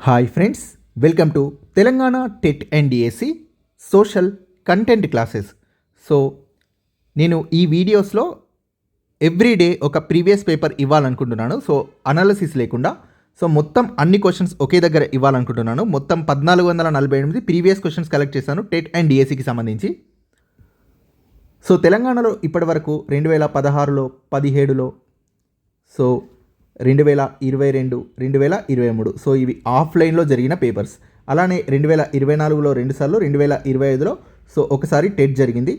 Hi friends, welcome to Telangana TET and DSC social content classes. So నేను ఈ వీడియోస్లో everyday ఒక ప్రీవియస్ పేపర్ ఇవ్వాలనుకుంటున్నాను. సో అనాలిసిస్ లేకుండా మొత్తం అన్ని క్వశ్చన్స్ ఒకే దగ్గర ఇవ్వాలనుకుంటున్నాను. మొత్తం 1448 ప్రీవియస్ క్వశ్చన్స్ కలెక్ట్ చేశాను టెట్ అండ్ డిఎస్సికి సంబంధించి. సో తెలంగాణలో ఇప్పటి వరకు 2016లో 17లో 2022 2023 సో ఇవి ఆఫ్లైన్లో జరిగిన పేపర్స్. అలానే 2024లో 2 సార్లు, 2025లో ఒకసారి టెట్ జరిగింది.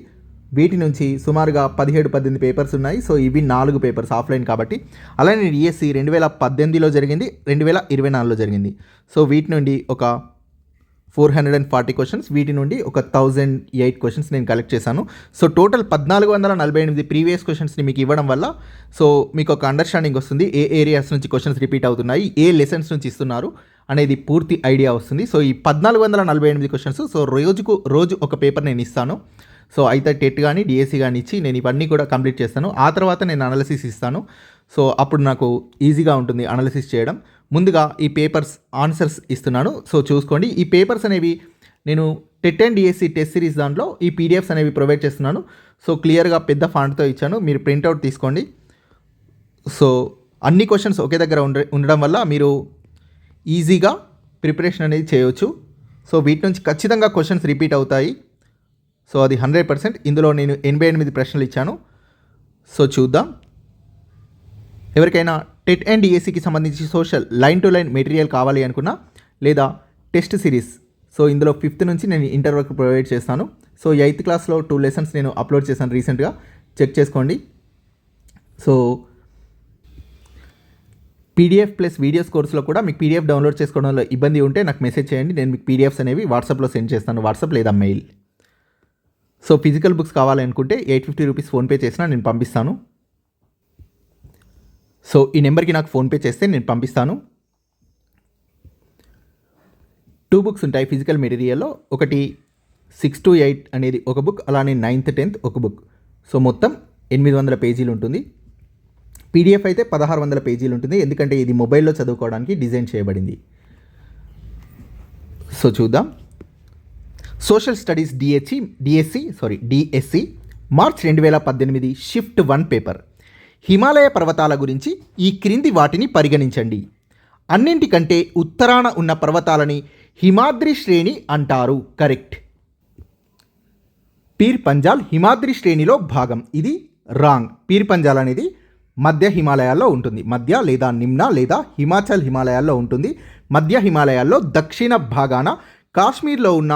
వీటి నుంచి సుమారుగా 17-18 పేపర్స్ ఉన్నాయి. సో ఇవి 4 పేపర్స్ ఆఫ్లైన్ కాబట్టి. అలానే డిఎస్సి 2018లో జరిగింది, 2024లో జరిగింది. సో వీటి నుండి ఒక 440 క్వశ్చన్స్, వీటి నుండి ఒక 1008 క్వశ్చన్స్ నేను కలెక్ట్ చేశాను. సో టోటల్ 1448 ప్రీవియస్ క్వశ్చన్స్ని మీకు ఇవ్వడం వల్ల మీకు ఒక అండర్స్టాండింగ్ వస్తుంది, ఏ ఏరియాస్ నుంచి క్వశ్చన్స్ రిపీట్ అవుతున్నాయి, ఏ లెసన్స్ నుంచి ఇస్తున్నారు అనేది పూర్తి ఐడియా వస్తుంది. సో ఈ 1448 క్వశ్చన్స్ రోజు ఒక పేపర్ నేను ఇస్తాను. సో అయితే టెట్ కానీ డిఎస్సి కానీ ఇచ్చి నేను ఇవన్నీ కూడా కంప్లీట్ చేస్తాను. ఆ తర్వాత నేను అనాలిసిస్ ఇస్తాను. సో అప్పుడు నాకు ఈజీగా ఉంటుంది అనాలిసిస్ చేయడం. ముందుగా ఈ పేపర్స్ ఆన్సర్స్ ఇస్తున్నాను. సో చూసుకోండి, ఈ పేపర్స్ అనేవి నేను TET and DSC test series దాంట్లో ఈ పీడిఎఫ్స్ అనేవి ప్రొవైడ్ చేస్తున్నాను. సో క్లియర్గా పెద్ద ఫాంట్తో ఇచ్చాను, మీరు ప్రింట్అవుట్ తీసుకోండి. సో అన్ని క్వశ్చన్స్ ఒకే దగ్గర ఉండడం వల్ల మీరు ఈజీగా ప్రిపరేషన్ అనేది చేయవచ్చు. సో వీటి నుంచి ఖచ్చితంగా క్వశ్చన్స్ రిపీట్ అవుతాయి. సో అది 100%. ఇందులో నేను 88 ప్రశ్నలు ఇచ్చాను. సో చూద్దాం. ఎవరికైనా టెట్ అండ్ డిఎస్సికి సంబంధించి social line to line material కావాలి అనుకున్నా, లేదా టెస్ట్ సిరీస్, సో ఇందులో 5th నుంచి నేను ఇంటర్ వరకు ప్రొవైడ్ చేస్తాను. సో 8th క్లాస్లో 2 లెసన్స్ నేను అప్లోడ్ చేశాను రీసెంట్గా, చెక్ చేసుకోండి. సో పీడిఎఫ్ ప్లస్ వీడియోస్ కోర్సులో కూడా మీకు పీడిఎఫ్ డౌన్లోడ్ చేసుకోవడంలో ఇబ్బంది ఉంటే నాకు మెసేజ్ చేయండి, నేను మీకు పీడిఎఫ్స్ అనేవి వాట్సాప్లో సెండ్ చేస్తాను, వాట్సాప్ లేదా మెయిల్. సో ఫిజికల్ బుక్స్ కావాలి అనుకుంటే 850 రూపీస్ ఫోన్పే చేసినా నేను పంపిస్తాను. సో ఈ నెంబర్కి నాకు ఫోన్పే చేస్తే నేను పంపిస్తాను. 2 బుక్స్ ఉంటాయి ఫిజికల్ మెటీరియల్లో. ఒకటి 6 to 8 అనేది ఒక బుక్, అలానే 9th 10th ఒక బుక్. సో మొత్తం 800 పేజీలు ఉంటుంది. పీడిఎఫ్ అయితే 1600 పేజీలు ఉంటుంది, ఎందుకంటే ఇది మొబైల్లో చదువుకోవడానికి డిజైన్ చేయబడింది. సో చూద్దాం. Social studies DSC March 2018 shift 1 paper. Himalaya పర్వతాల గురించి ఈ క్రింది వాటిని పరిగణించండి. అన్నింటికంటే ఉత్తరాన ఉన్న పర్వతాలని హిమాద్రి శ్రేణి అంటారు. కరెక్ట్. పీర్ పంజాల్ హిమాద్రి శ్రేణిలో భాగం. ఇది రాంగ్. పీర్ పంజాల్ అనేది మధ్య హిమాలయాల్లో ఉంటుంది. మధ్య లేదా నిమ్న లేదా హిమాచల్ హిమాలయాల్లో ఉంటుంది. మధ్య హిమాలయాల్లో దక్షిణ భాగాన కాశ్మీర్లో ఉన్న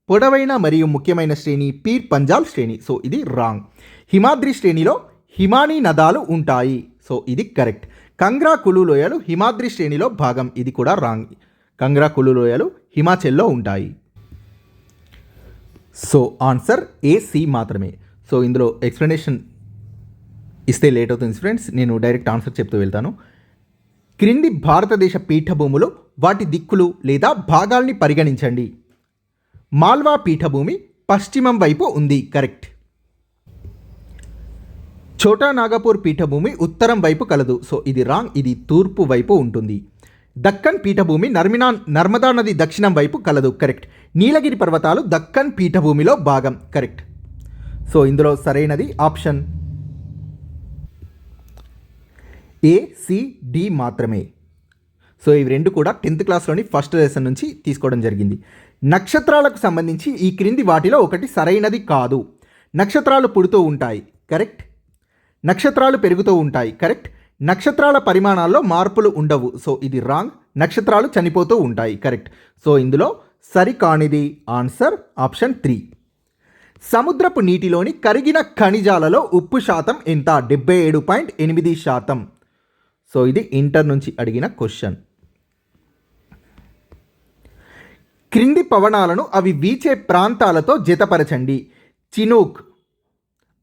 పొడవైన మరియు ముఖ్యమైన శ్రేణి పీర్ పంజాల్ శ్రేణి. సో ఇది రాంగ్. హిమాద్రి శ్రేణిలో హిమానీ నదాలు ఉంటాయి. సో ఇది కరెక్ట్. కంగ్రా కులు లోయలు హిమాద్రి శ్రేణిలో భాగం. ఇది కూడా రాంగ్. కంగ్రా కులు లోయలు హిమాచల్లో ఉంటాయి. సో ఆన్సర్ AC మాత్రమే. సో ఇందులో ఎక్స్ప్లెనేషన్ ఇస్తే లేట్ అవుతుంది ఫ్రెండ్స్, నేను డైరెక్ట్ ఆన్సర్ చెప్తూ వెళ్తాను. క్రింది భారతదేశ పీఠభూములు వాటి దిక్కులు లేదా భాగాల్ని పరిగణించండి. మాల్వా పీఠభూమి పశ్చిమం వైపు ఉంది. కరెక్ట్. ఛోటా నాగపూర్ పీఠభూమి ఉత్తరం వైపు కలదు. సో ఇది రాంగ్. ఇది తూర్పు వైపు ఉంటుంది. దక్కన్ పీఠభూమి నర్మదా నది దక్షిణం వైపు కలదు. కరెక్ట్. నీలగిరి పర్వతాలు దక్కన్ పీఠభూమిలో భాగం. కరెక్ట్. సో ఇందులో సరైనది ఆప్షన్ ACD మాత్రమే. సో ఇవి రెండు కూడా 10th క్లాస్లోని ఫస్ట్ లెసన్ నుంచి తీసుకోవడం జరిగింది. నక్షత్రాలకు సంబంధించి ఈ క్రింది వాటిలో ఒకటి సరైనది కాదు. నక్షత్రాలు పుడుతూ ఉంటాయి. కరెక్ట్. నక్షత్రాలు పెరుగుతూ ఉంటాయి. కరెక్ట్. నక్షత్రాల పరిమాణాల్లో మార్పులు ఉండవు. సో ఇది రాంగ్. నక్షత్రాలు చనిపోతూ ఉంటాయి. కరెక్ట్. సో ఇందులో సరికానిది ఆన్సర్ ఆప్షన్ 3. సముద్రపు నీటిలోని కరిగిన ఖనిజాలలో ఉప్పు శాతం ఎంత? 77.8%. సో ఇది ఇంటర్ నుంచి అడిగిన క్వశ్చన్. క్రింది పవనాలను అవి వీచే ప్రాంతాలతో జతపరచండి. చినూక్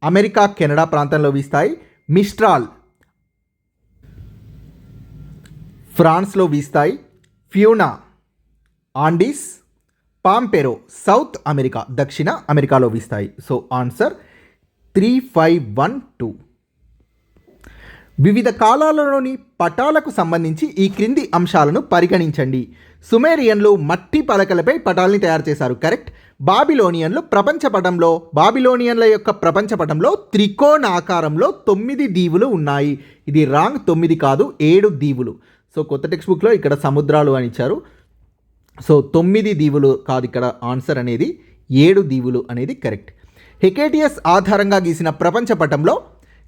అమెరికా కెనడా ప్రాంతంలో వీస్తాయి. మిస్ట్రాల్ ఫ్రాన్స్లో వీస్తాయి. ఫ్యూనా ఆండీస్ పాంపెరో సౌత్ అమెరికా దక్షిణ అమెరికాలో వీస్తాయి. So answer 3512. వివిధ కాలాలలోని పటాలకు సంబంధించి ఈ క్రింది అంశాలను పరిగణించండి. సుమేరియన్లు మట్టి పలకలపై పటాల్ని తయారు చేశారు, కరెక్ట్. బాబిలోనియన్ల యొక్క ప్రపంచ పటంలో త్రికోణాకారంలో 9 దీవులు ఉన్నాయి. ఇది రాంగ్, 9 కాదు 7 దీవులు. సో కొత్త టెక్స్ట్ బుక్లో ఇక్కడ సముద్రాలు అని ఇచ్చారు. సో 9 దీవులు కాదు, ఇక్కడ ఆన్సర్ అనేది 7 దీవులు అనేది కరెక్ట్. హెకేటియస్ ఆధారంగా గీసిన ప్రపంచ పటంలో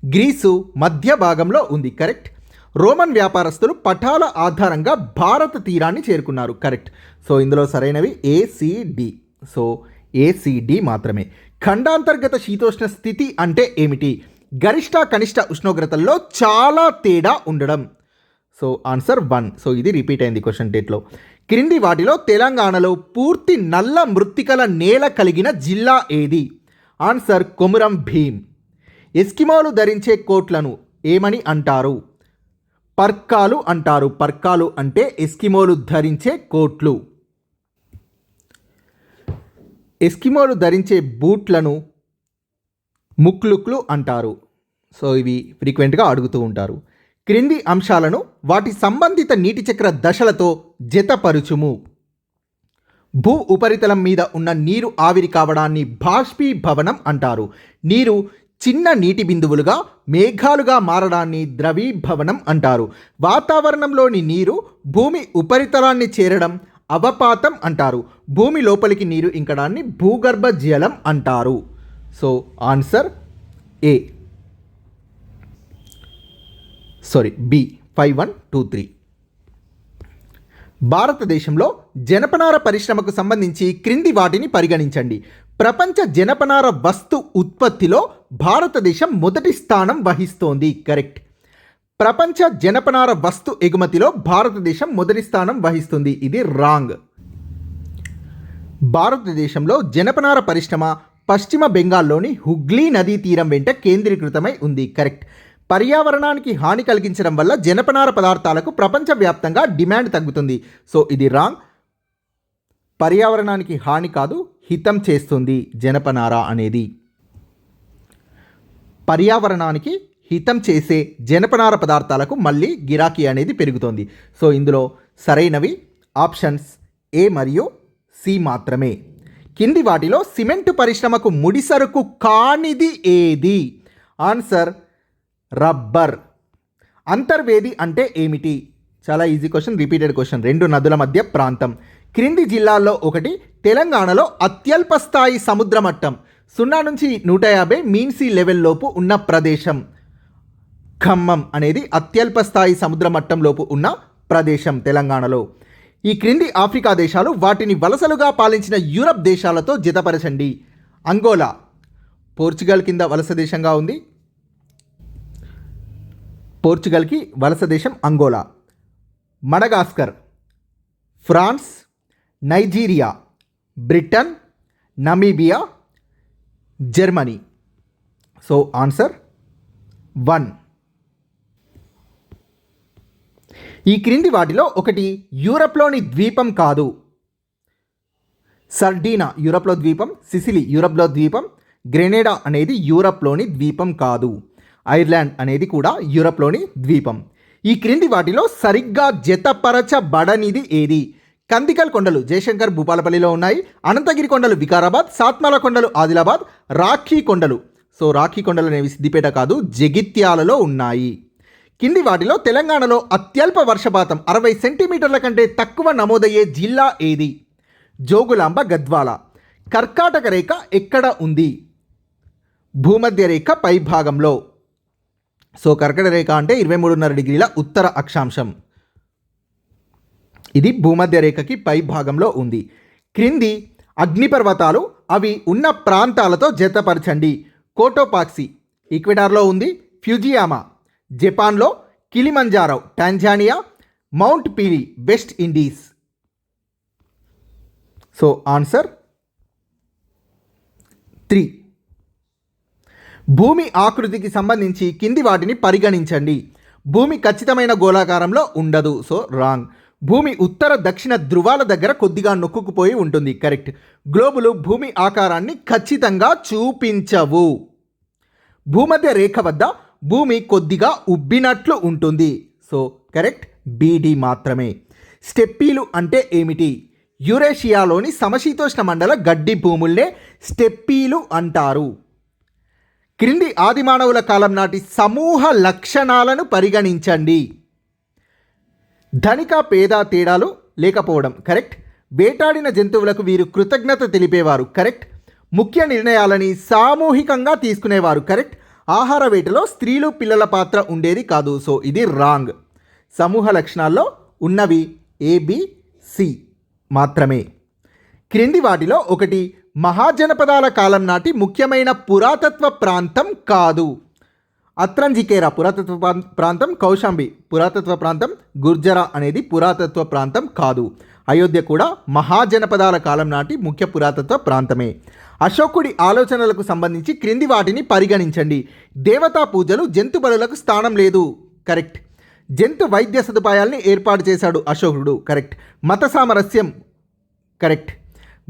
గ్రీసు మధ్య భాగంలో ఉంది, కరెక్ట్. రోమన్ వ్యాపారస్తులు పటాల ఆధారంగా భారత తీరాన్ని చేరుకున్నారు, కరెక్ట్. సో ఇందులో సరైనవి ఏసిడి. సో ఏసిడి మాత్రమే. ఖండాంతర్గత శీతోష్ణ స్థితి అంటే ఏమిటి? గరిష్ట కనిష్ట ఉష్ణోగ్రతల్లో చాలా తేడా ఉండడం. So answer 1. సో ఇది రిపీట్ అయింది క్వశ్చన్ డేట్లో. క్రింది వాటిలో తెలంగాణలో పూర్తి నల్ల మృత్తికల నేల కలిగిన జిల్లా ఏది? ఆన్సర్ కొమురం భీం. ఎస్కిమోలు ధరించే కోట్లను ఏమని అంటారు? పర్కాలు అంటారు. పర్కాలు అంటే ఎస్కిమోలు ధరించే కోట్లు. ఎస్కిమోలు ధరించే బూట్లను ముక్లుక్లు అంటారు. సో ఇవి ఫ్రీక్వెంట్గా అడుగుతూ ఉంటారు. క్రింది అంశాలను వాటి సంబంధిత నీటి చక్ర దశలతో జతపరుచుము. భూ ఉపరితలం మీద ఉన్న నీరు ఆవిరి కావడాన్ని బాష్పీభవనం అంటారు. నీరు చిన్న నీటి బిందువులుగా మేఘాలుగా మారడాన్ని ద్రవీభవనం అంటారు. వాతావరణంలోని నీరు భూమి ఉపరితలాన్ని చేరడం అవపాతం అంటారు. భూమి లోపలికి నీరు ఇంకడాన్ని భూగర్భ జలం అంటారు. సో ఆన్సర్ ఏ, బి 5123. భారతదేశంలో జనపనార పరిశ్రమకు సంబంధించి క్రింది వాటిని పరిగణించండి. ప్రపంచ జనపనార వస్తు ఉత్పత్తిలో భారతదేశం మొదటి స్థానం వహిస్తోంది, కరెక్ట్. ప్రపంచ జనపనార వస్తు ఎగుమతిలో భారతదేశం మొదటి స్థానం వహిస్తుంది, ఇది రాంగ్. భారతదేశంలో జనపనార పరిశ్రమ పశ్చిమ బెంగాల్లోని హుగ్లీ నదీ తీరం వెంట కేంద్రీకృతమై ఉంది, కరెక్ట్. పర్యావరణానికి హాని కలిగించడం వల్ల జనపనార పదార్థాలకు ప్రపంచవ్యాప్తంగా డిమాండ్ తగ్గుతుంది. సో ఇది రాంగ్. పర్యావరణానికి హాని కాదు, హితం చేస్తుంది జనపనార అనేది. పర్యావరణానికి హితం చేసే జనపనార పదార్థాలకు మళ్ళీ గిరాకీ అనేది పెరుగుతోంది. సో ఇందులో సరైనవి ఆప్షన్స్ ఏ మరియు సి మాత్రమే. కింది వాటిలో సిమెంటు పరిశ్రమకు ముడిసరుకు కానిది ఏది? Answer rubber. అంతర్వేది అంటే ఏమిటి? చాలా ఈజీ క్వశ్చన్, రిపీటెడ్ క్వశ్చన్. 2 నదుల మధ్య ప్రాంతం. క్రింది జిల్లాల్లో ఒకటి తెలంగాణలో అత్యల్ప స్థాయి సముద్ర మట్టం 0 నుంచి 150 మీన్ సీ లెవెల్ లోపు ఉన్న ప్రదేశం. ఖమ్మం అనేది అత్యల్ప స్థాయి సముద్ర మట్టం లోపు ఉన్న ప్రదేశం తెలంగాణలో. ఈ క్రింది ఆఫ్రికా దేశాలు వాటిని వలసలుగా పాలించిన యూరప్ దేశాలతో జతపరచండి. అంగోలా పోర్చుగల్ కింద వలస దేశంగా ఉంది. పోర్చుగల్కి వలస దేశం Angola. Madagascar, France, Nigeria, Britain, Namibia, Germany. So answer 1. ఈ క్రింది వాటిలో ఒకటి యూరప్లోని ద్వీపం కాదు. సర్డీనా యూరప్లో ద్వీపం, సిసిలి యూరప్లో ద్వీపం, గ్రెనేడా అనేది యూరప్లోని ద్వీపం కాదు. ఐర్లాండ్ అనేది కూడా యూరప్లోని ద్వీపం. ఈ క్రింది వాటిలో సరిగ్గా జతపరచబడనిది ఏది? కందికల్ కొండలు జయశంకర్ భూపాలపల్లిలో ఉన్నాయి. అనంతగిరి కొండలు వికారాబాద్, సాత్మాల కొండలు ఆదిలాబాద్, రాఖీ కొండలు. సో రాఖీ కొండలు అనేవి సిద్దిపేట కాదు, జగిత్యాలలో ఉన్నాయి. కింది వాటిలో తెలంగాణలో అత్యల్ప వర్షపాతం 60 సెంటీమీటర్ల కంటే తక్కువ నమోదయ్యే జిల్లా ఏది? జోగులాంబ, గద్వాల. కర్కాటక రేఖ ఎక్కడ ఉంది? భూమధ్య రేఖ పై భాగంలో. సో కర్కట రేఖ అంటే 23.5 డిగ్రీల ఉత్తర అక్షాంశం. ఇది భూమధ్య రేఖకి పై భాగంలో ఉంది. క్రింది అగ్నిపర్వతాలు అవి ఉన్న ప్రాంతాలతో జతపరచండి. కోటోపాక్సి ఈక్వెడార్లో ఉంది. ఫ్యూజియామా జపాన్లో. Kilimanjaro Tanzania. Mount Pelee West Indies. So answer 3. భూమి ఆకృతికి సంబంధించి కింది వాటిని పరిగణించండి. భూమి ఖచ్చితమైన గోళాకారంలో ఉండదు. So wrong. భూమి ఉత్తర దక్షిణ ధృవాల దగ్గర కొద్దిగా నొక్కుకుపోయి ఉంటుంది, కరెక్ట్. గ్లోబులు భూమి ఆకారాన్ని ఖచ్చితంగా చూపించవు. భూమధ్య రేఖ వద్ద భూమి కొద్దిగా ఉబ్బినట్లు ఉంటుంది. సో కరెక్ట్ బీడి మాత్రమే. స్టెప్పీలు అంటే ఏమిటి? యురేషియాలోని సమశీతోష్ణ మండల గడ్డి భూముల్నే స్టెప్పీలు అంటారు. క్రింది ఆదిమానవుల కాలం నాటి సమూహ లక్షణాలను పరిగణించండి. ధనిక పేద తేడాలు లేకపోవడం కరెక్ట్. వేటాడిన జంతువులకు వీరు కృతజ్ఞత తెలిపేవారు కరెక్ట్. ముఖ్య నిర్ణయాలని సామూహికంగా తీసుకునేవారు కరెక్ట్. ఆహార వేటలో స్త్రీలు పిల్లల పాత్ర ఉండేది కాదు. సో ఇది రాంగ్. సమూహ లక్షణాల్లో ఉన్నవి ఏబిసి మాత్రమే. క్రింది వాటిలో ఒకటి మహాజనపదాల కాలం నాటి ముఖ్యమైన పురాతత్వ ప్రాంతం కాదు. అత్రంజికేరా పురాతత్వ ప్రాంతం, కౌశాంబి పురాతత్వ ప్రాంతం, గుర్జరా అనేది పురాతత్వ ప్రాంతం కాదు. అయోధ్య కూడా మహాజనపదాల కాలం నాటి ముఖ్య పురాతత్వ ప్రాంతమే. అశోకుడి ఆలోచనలకు సంబంధించి క్రింది వాటిని పరిగణించండి. దేవతా పూజలు, జంతు బలులకు స్థానం లేదు కరెక్ట్. జంతు వైద్య సదుపాయాల్ని ఏర్పాటు చేశాడు అశోకుడు కరెక్ట్. మత సామరస్యం కరెక్ట్.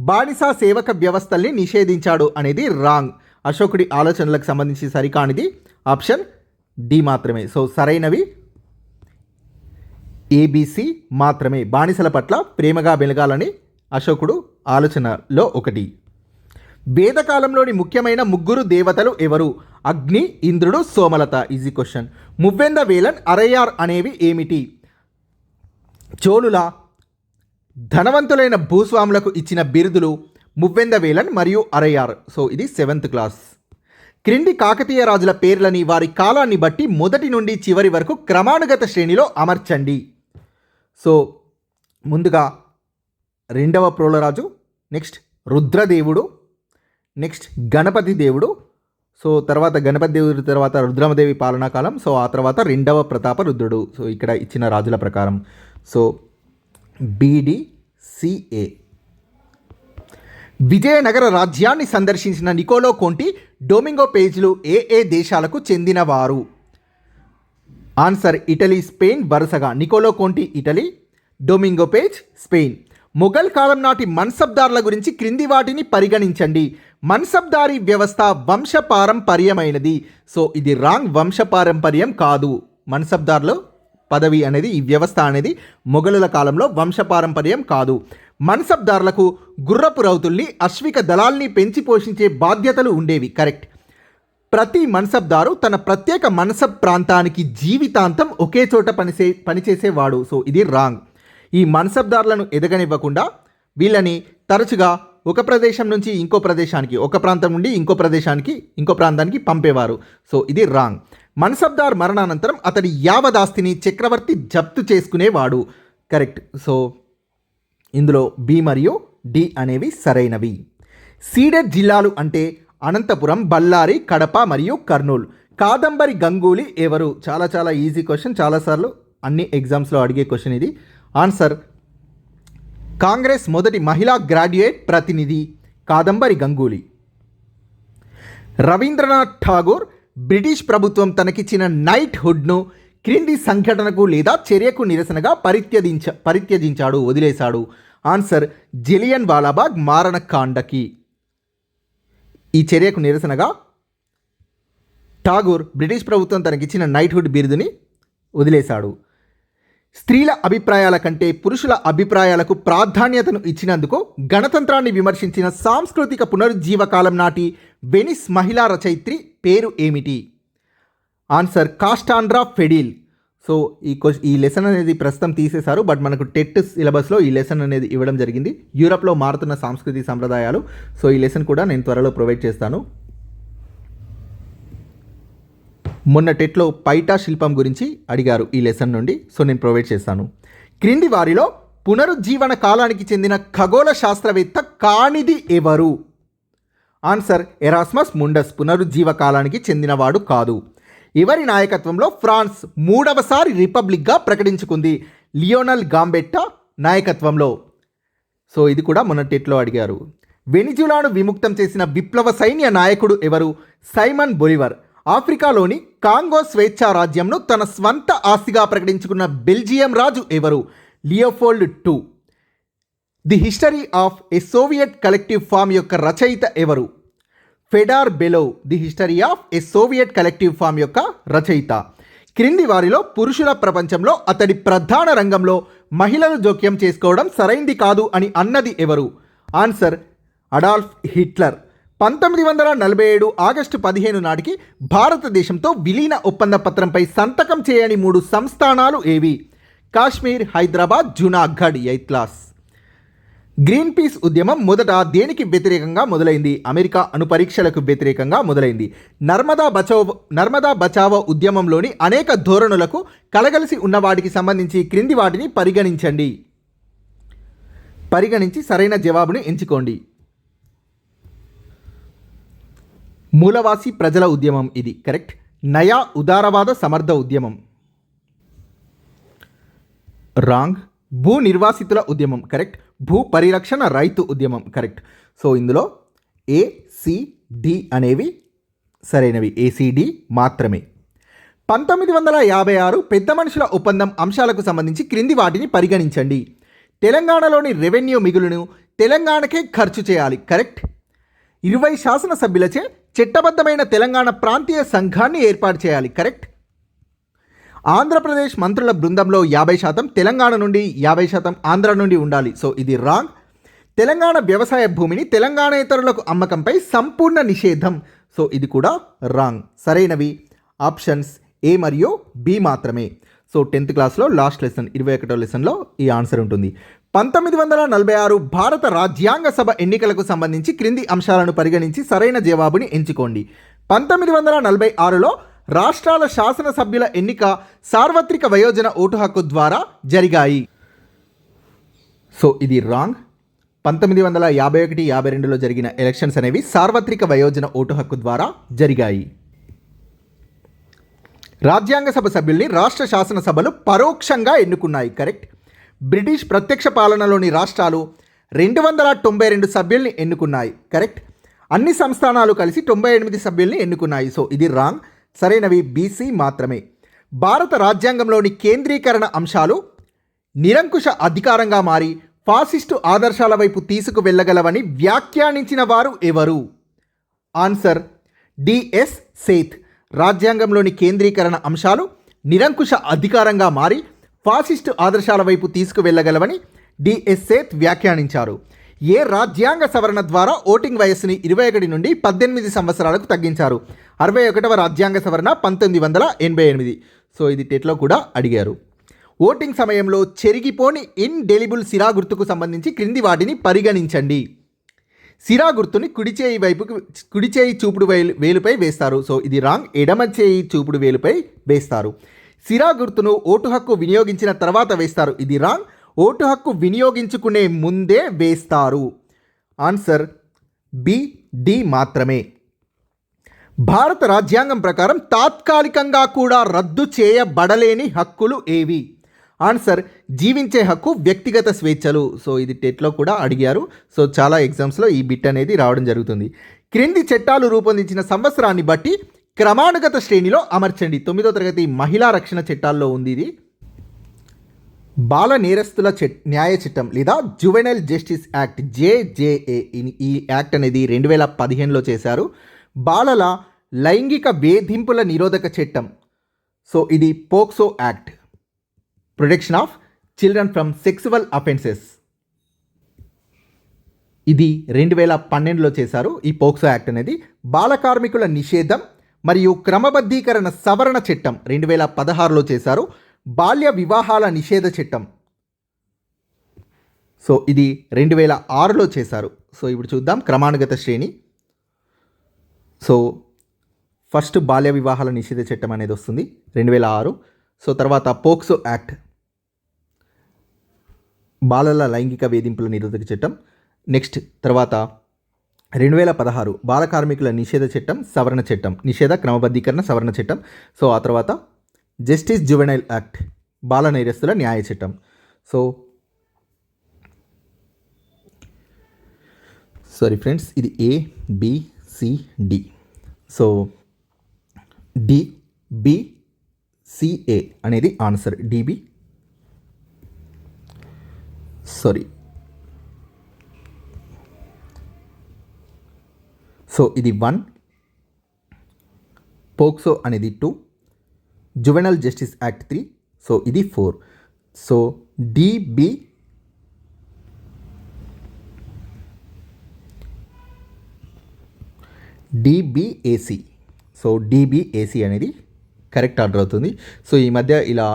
బానిసా సేవక వ్యవస్థల్ని నిషేధించాడు అనేది రాంగ్. అశోకుడి ఆలోచనలకు సంబంధించి సరికానిది ఆప్షన్ డి మాత్రమే. సో సరైనవి ఏబిసి మాత్రమే. బానిసల పట్ల ప్రేమగా వెలగాలని అశోకుడు ఆలోచనలో ఒకటి. వేదకాలంలోని ముఖ్యమైన ముగ్గురు దేవతలు ఎవరు? అగ్ని, ఇంద్రుడు, సోమలత. Easy question. మువ్వెంద వేలన్, అరయ్యార్ అనేవి ఏమిటి? చోళుల ధనవంతులైన భూస్వాములకు ఇచ్చిన బిరుదులు మువ్వెంద వేలన్ మరియు అరయ్యార్. సో ఇది 7th క్లాస్. క్రింది కాకతీయ రాజుల పేర్లని వారి కాలాన్ని బట్టి మొదటి నుండి చివరి వరకు క్రమానుగత శ్రేణిలో అమర్చండి. సో ముందుగా 2వ ప్రోలరాజు, నెక్స్ట్ రుద్రదేవుడు, నెక్స్ట్ గణపతి దేవుడు. సో తర్వాత గణపతి దేవుడి తర్వాత రుద్రమదేవి పాలనా కాలం. సో ఆ తర్వాత 2వ ప్రతాప రుద్రుడు. సో ఇక్కడ ఇచ్చిన రాజుల ప్రకారం. So BDCA. విజయనగర రాజ్యాన్ని సందర్శించిన నికోలో కోంటి డొమింగో పేజ్లు ఏ దేశాలకు చెందినవారు? ఆన్సర్ ఇటలీ, స్పెయిన్ వరుసగా. Niccolo Conti Italy, Domingo Paes Spain. Mughal కాలం నాటి మన్సబ్దార్ల గురించి క్రింది వాటిని పరిగణించండి. మన్సబ్దారీ వ్యవస్థ వంశపారంపర్యమైనది. సో ఇది రాంగ్. వంశపారంపర్యం కాదు. మన్సబ్దార్లు పదవి అనేది, ఈ వ్యవస్థ అనేది మొఘలుల కాలంలో వంశపారంపర్యం కాదు. మన్సబ్దార్లకు గుర్రపు రౌతుల్ని, అశ్విక దళాల్ని పెంచి పోషించే బాధ్యతలు ఉండేవి కరెక్ట్. ప్రతి మన్సబ్దారు తన ప్రత్యేక మన్సబ్ ప్రాంతానికి జీవితాంతం ఒకే చోట పనిచేసేవాడు. సో ఇది రాంగ్. ఈ మన్సబ్దారులను ఎదగనివ్వకుండా వీళ్ళని తరచుగా ఒక ప్రదేశం నుంచి ఇంకో ప్రదేశానికి, ఒక ప్రాంతం నుండి ఇంకో ప్రాంతానికి పంపేవారు. సో ఇది రాంగ్. మన్సబ్దార్ మరణానంతరం అతడి యావదాస్తిని చక్రవర్తి జప్తు చేసుకునేవాడు కరెక్ట్. సో ఇందులో బి మరియు డి అనేవి సరైనవి. సీడెడ్ జిల్లాలు అంటే అనంతపురం, బళ్ళారి, కడప మరియు కర్నూలు. కాదంబరి గంగూలీ ఎవరు? చాలా చాలా ఈజీ క్వశ్చన్, చాలాసార్లు అన్ని ఎగ్జామ్స్లో అడిగే క్వశ్చన్ ఇది. ఆన్సర్ కాంగ్రెస్ మొదటి మహిళా గ్రాడ్యుయేట్ ప్రతినిధి కాదంబరి గంగూలీ. రవీంద్రనాథ్ ఠాగూర్ బ్రిటిష్ ప్రభుత్వం తనకిచ్చిన నైట్హుడ్ను క్రింది సంఘటనకు లేదా చర్యకు నిరసనగా పరిత్యజించాడు, వదిలేశాడు. ఆన్సర్ జలియన్ వాలాబాగ్ మారణకాండకి. ఈ చర్యకు నిరసనగా ఠాగూర్ బ్రిటిష్ ప్రభుత్వం తనకిచ్చిన నైట్హుడ్ బిరుదుని వదిలేశాడు. స్త్రీల అభిప్రాయాల కంటే పురుషుల అభిప్రాయాలకు ప్రాధాన్యతను ఇచ్చినందుకు గణతంత్రాన్ని విమర్శించిన సాంస్కృతిక పునరుజ్జీవ కాలం నాటి వెనిస్ మహిళా రచయిత్రి పేరు ఏమిటి? ఆన్సర్ కాస్టాండ్రా ఫెడిల్. సో ఈ లెసన్ అనేది ప్రస్తుతం తీసేశారు, బట్ మనకు టెట్ సిలబస్లో ఈ లెసన్ అనేది ఇవ్వడం జరిగింది. యూరప్లో మారుతున్న సాంస్కృతిక సంప్రదాయాలు. సో ఈ లెసన్ కూడా నేను త్వరలో ప్రొవైడ్ చేస్తాను. మొన్న టెట్లో పైటా శిల్పం గురించి అడిగారు ఈ లెసన్ నుండి. సో నేను ప్రొవైడ్ చేస్తాను. క్రింది వారిలో పునరుజ్జీవన కాలానికి చెందిన ఖగోళ శాస్త్రవేత్త కానిది ఎవరు? ఆన్సర్ ఎరాస్మస్ ముండస్ పునరుజ్జీవ కాలానికి చెందినవాడు కాదు. ఎవరి నాయకత్వంలో ఫ్రాన్స్ 3వసారి రిపబ్లిక్గా ప్రకటించుకుంది? లియోనల్ గాంబెట్టా నాయకత్వంలో. సో ఇది కూడా మొన్న టెట్లో అడిగారు. వెనిజులాను విముక్తం చేసిన విప్లవ సైన్య నాయకుడు ఎవరు? Simon Bolivar. ఆఫ్రికాలోని కాంగో స్వేచ్ఛా రాజ్యంను తన స్వంత ఆస్తిగా ప్రకటించుకున్న బెల్జియం రాజు ఎవరు? Leopold II. The history of a Soviet collective farm యొక్క రచయిత ఎవరు? Fedor Belov the history of a Soviet collective farm యొక్క రచయిత. క్రింది వారిలో పురుషుల ప్రపంచంలో అతడి ప్రధాన రంగంలో మహిళలు జోక్యం చేసుకోవడం సరైంది కాదు అని అన్నది ఎవరు? Answer Adolf Hitler. 1947 ఆగస్టు 15 నాటికి భారతదేశంతో విలీన ఒప్పంద పత్రంపై సంతకం చేయని 3 సంస్థానాలు ఏవి? Kashmir, Hyderabad, Junagadh. 8th class. Green peas ఉద్యమం మొదట దేనికి వ్యతిరేకంగా మొదలైంది? అమెరికా అణుపరీక్షలకు వ్యతిరేకంగా మొదలైంది. నర్మదా బచావో ఉద్యమంలోని అనేక ధోరణులకు కలగలిసి ఉన్న వాటికి సంబంధించి క్రింది వాటిని పరిగణించి సరైన జవాబుని ఎంచుకోండి. మూలవాసి ప్రజల ఉద్యమం ఇది కరెక్ట్. నయా ఉదారవాద సమర్థ ఉద్యమం రాంగ్. భూ నిర్వాసితుల ఉద్యమం కరెక్ట్. భూ పరిరక్షణ రైతు ఉద్యమం కరెక్ట్. సో ఇందులో ACD అనేవి సరైనవి. ACD మాత్రమే. 1956 పెద్ద మనుషుల ఒప్పందం అంశాలకు సంబంధించి క్రింది వాటిని పరిగణించండి. తెలంగాణలోని రెవెన్యూ మిగులును తెలంగాణకే ఖర్చు చేయాలి కరెక్ట్. 20 శాసనసభ్యులచే చట్టబద్ధమైన తెలంగాణ ప్రాంతీయ సంఘాన్ని ఏర్పాటు చేయాలి కరెక్ట్. ఆంధ్రప్రదేశ్ మంత్రుల బృందంలో 50% తెలంగాణ నుండి 50% ఆంధ్ర నుండి ఉండాలి. సో ఇది రాంగ్. తెలంగాణ వ్యవసాయ భూమిని తెలంగాణేతరులకు అమ్మకంపై సంపూర్ణ నిషేధం. సో ఇది కూడా రాంగ్. సరైనవి ఆప్షన్స్ A మరియు B మాత్రమే. సో 10th క్లాస్లో లాస్ట్ లెసన్ 21వ లెసన్లో ఈ ఆన్సర్ ఉంటుంది. 1946 భారత రాజ్యాంగ సభ ఎన్నికలకు సంబంధించి క్రింది అంశాలను పరిగణించి సరైన జవాబుని ఎంచుకోండి. 1946లో రాష్ట్రాల శాసనసభ్యుల ఎన్నిక సార్వత్రిక వయోజన ఓటు హక్కు ద్వారా జరిగాయి. సో ఇది రాంగ్. 1951-52లో జరిగిన ఎలక్షన్స్ అనేవి సార్వత్రిక వయోజన ఓటు హక్కు ద్వారా జరిగాయి. రాజ్యాంగ సభ సభ్యుల్ని రాష్ట్ర శాసనసభలు పరోక్షంగా ఎన్నుకున్నాయి కరెక్ట్. బ్రిటిష్ ప్రత్యక్ష పాలనలోని రాష్ట్రాలు 292 సభ్యుల్ని ఎన్నుకున్నాయి కరెక్ట్. అన్ని సంస్థానాలు కలిసి 98 సభ్యుల్ని ఎన్నుకున్నాయి. సో ఇది రాంగ్. సరైనవి BC మాత్రమే. భారత రాజ్యాంగంలోని కేంద్రీకరణ అంశాలు నిరంకుశ అధికారంగా మారి ఫాసిస్టు ఆదర్శాల వైపు తీసుకు వెళ్ళగలవని వ్యాఖ్యానించిన వారు ఎవరు? Answer DS Seth. రాజ్యాంగంలోని కేంద్రీకరణ అంశాలు నిరంకుశ అధికారంగా మారి ఫాసిస్టు ఆదర్శాల వైపు తీసుకువెళ్ళగలవని DS సేత్ వ్యాఖ్యానించారు. ఏ రాజ్యాంగ సవరణ ద్వారా ఓటింగ్ వయస్సుని 21 నుండి 18 సంవత్సరాలకు తగ్గించారు? 61వ రాజ్యాంగ సవరణ 1988. సో ఇది టెట్లో కూడా అడిగారు. ఓటింగ్ సమయంలో చెరిగిపోని ఇండెలిబుల్ సిరా గుర్తుకు సంబంధించి క్రింది వాటిని పరిగణించండి. సిరా గుర్తుని కుడి చేయి చూపుడు వేలుపై వేస్తారు. సో ఇది రాంగ్. ఎడమ చేయి చూపుడు వేలుపై వేస్తారు. సిరా గుర్తును ఓటు హక్కు వినియోగించిన తర్వాత వేస్తారు. ఇది రాంగ్. ఓటు హక్కు వినియోగించుకునే ముందే వేస్తారు. ఆన్సర్ D మాత్రమే. భారత రాజ్యాంగం ప్రకారం తాత్కాలికంగా కూడా రద్దు చేయబడలేని హక్కులు ఏవి? ఆన్సర్ జీవించే హక్కు, వ్యక్తిగత స్వేచ్ఛలు. సో ఇది టెట్లో కూడా అడిగారు. సో చాలా ఎగ్జామ్స్లో ఈ బిట్ అనేది రావడం జరుగుతుంది. క్రింది చట్టాలు రూపొందించిన సంవత్సరాన్ని బట్టి క్రమానుగత శ్రేణిలో అమర్చండి. 9వ తరగతి మహిళా రక్షణ చట్టాల్లో ఉంది ఇది. బాల నేరస్తుల న్యాయ చట్టం లేదా జువెనైల్ జస్టిస్ యాక్ట్ JJA. ఈ యాక్ట్ అనేది 2015లో చేశారు. బాలల లైంగిక వేధింపుల నిరోధక చట్టం. సో ఇది POCSO act, protection of children from sexual offences. ఇది 2012లో చేశారు ఈ పోక్సో యాక్ట్ అనేది. బాల కార్మికుల నిషేధం మరియు క్రమబద్ధీకరణ సవరణ చట్టం 2016లో చేశారు. బాల్య వివాహాల నిషేధ చట్టం. సో ఇది 2006లో చేశారు. సో ఇప్పుడు చూద్దాం క్రమానుగత శ్రేణి. సో ఫస్ట్ బాల్య వివాహాల నిషేధ చట్టం అనేది వస్తుంది 2006. సో తర్వాత పోక్సో యాక్ట్, బాలల లైంగిక వేధింపుల నిరోధక చట్టం. నెక్స్ట్ తర్వాత 2016 బాల కార్మికుల నిషేధ చట్టం సవరణ చట్టం, నిషేధ క్రమబద్ధీకరణ సవరణ చట్టం. సో ఆ తర్వాత జస్టిస్ జువెనైల్ యాక్ట్, బాల నేరస్తుల న్యాయ చట్టం. సో సారీ ఫ్రెండ్స్, ఇది ABCD. సో DBCA అనేది ఆన్సర్. DB sorry. సో ఇది 1, పోక్సో అనేది 2, జువెనల్ జస్టిస్ యాక్ట్ 3, సో ఇది 4. సో డిబిఏసి, సో డిబిఏసి అనేది కరెక్ట్ ఆర్డర్ అవుతుంది. సో ఈ మధ్య ఇలా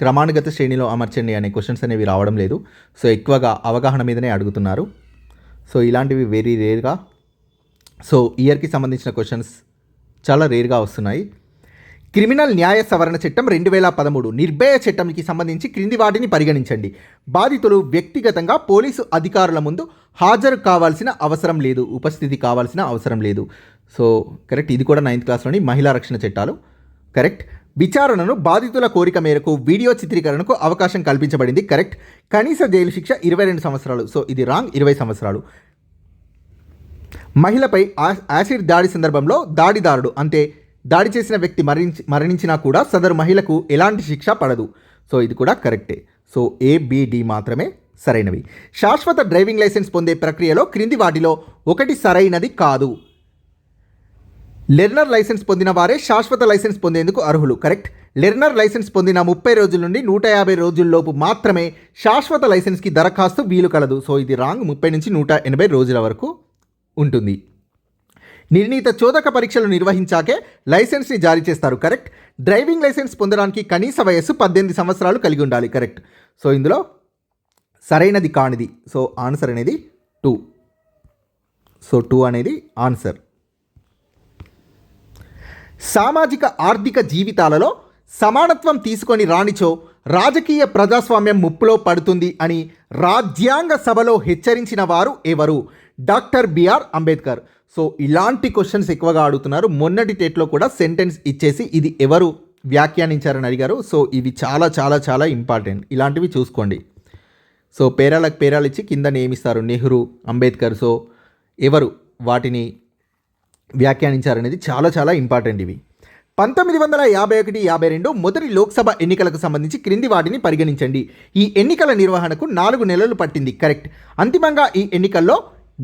క్రమానుగత శ్రేణిలో అమర్చండి అనే క్వశ్చన్స్ అనేవి రావడం లేదు. సో ఎక్కువగా అవగాహన మీదనే అడుగుతున్నారు. సో ఇలాంటివి వెరీ రేర్గా, సో ఇయర్కి సంబంధించిన క్వశ్చన్స్ చాలా రేర్గా వస్తున్నాయి. క్రిమినల్ న్యాయ సవరణ చట్టం 2013 నిర్భయ చట్టంకి సంబంధించి క్రింది వాటిని పరిగణించండి. బాధితులు వ్యక్తిగతంగా పోలీసు అధికారుల ముందు హాజరు కావాల్సిన అవసరం లేదు, ఉపస్థితి కావాల్సిన అవసరం లేదు. So correct. ఇది కూడా 9th క్లాస్లోని మహిళా రక్షణ చట్టాలు. కరెక్ట్. విచారణను బాధితుల కోరిక మేరకు వీడియో చిత్రీకరణకు అవకాశం కల్పించబడింది. కరెక్ట్. కనీస జైలు శిక్ష 22 సంవత్సరాలు. సో ఇది రాంగ్, 20 సంవత్సరాలు. మహిళపై యాసిడ్ దాడి సందర్భంలో దాడిదారుడు అంటే దాడి చేసిన వ్యక్తి మరణించినా కూడా సదరు మహిళకు ఎలాంటి శిక్ష పడదు. సో ఇది కూడా కరెక్టే. సో ABD మాత్రమే సరైనవి. శాశ్వత డ్రైవింగ్ లైసెన్స్ పొందే ప్రక్రియలో క్రింది వాటిలో ఒకటి సరైనది కాదు. లెర్నర్ లైసెన్స్ పొందిన వారే శాశ్వత లైసెన్స్ పొందేందుకు అర్హులు. కరెక్ట్. లెర్నర్ లైసెన్స్ పొందిన 30 రోజుల నుండి 150 రోజుల్లోపు మాత్రమే శాశ్వత లైసెన్స్కి దరఖాస్తు వీలు కలదు. సో ఇది రాంగ్. 30 నుంచి 180 రోజుల వరకు ఉంటుంది. నిర్ణీత చోదక పరీక్షలు నిర్వహించాకే లైసెన్స్ని జారీ చేస్తారు. కరెక్ట్. డ్రైవింగ్ లైసెన్స్ పొందడానికి కనీస వయస్సు 18 సంవత్సరాలు కలిగి ఉండాలి. కరెక్ట్. సో ఇందులో సరైనది కానిది. సో ఆన్సర్ అనేది 2. సో 2 అనేది ఆన్సర్. సామాజిక ఆర్థిక జీవితాలలో సమానత్వం తీసుకొని రానిచో రాజకీయ ప్రజాస్వామ్యం ముప్పులో పడుతుంది అని రాజ్యాంగ సభలో హెచ్చరించిన వారు ఎవరు? Doctor BR Ambedkar. సో ఇలాంటి క్వశ్చన్స్ ఎక్కువగా అడుగుతున్నారు. మొన్నటి టెట్లో కూడా సెంటెన్స్ ఇచ్చేసి ఇది ఎవరు వ్యాఖ్యానించారని అడిగారు. సో ఇవి చాలా చాలా చాలా ఇంపార్టెంట్. ఇలాంటివి చూసుకోండి. సో పేరాలకు పేరాలు ఇచ్చి కింద నియమిస్తారు నెహ్రూ, అంబేద్కర్. సో ఎవరు వాటిని వ్యాఖ్యానించారనేది చాలా చాలా ఇంపార్టెంట్. ఇవి 1951-52 మొదటి లోక్సభ ఎన్నికలకు సంబంధించి క్రింది వాటిని పరిగణించండి. ఈ ఎన్నికల నిర్వహణకు 4 నెలలు పట్టింది. కరెక్ట్. అంతిమంగా ఈ ఎన్నికల్లో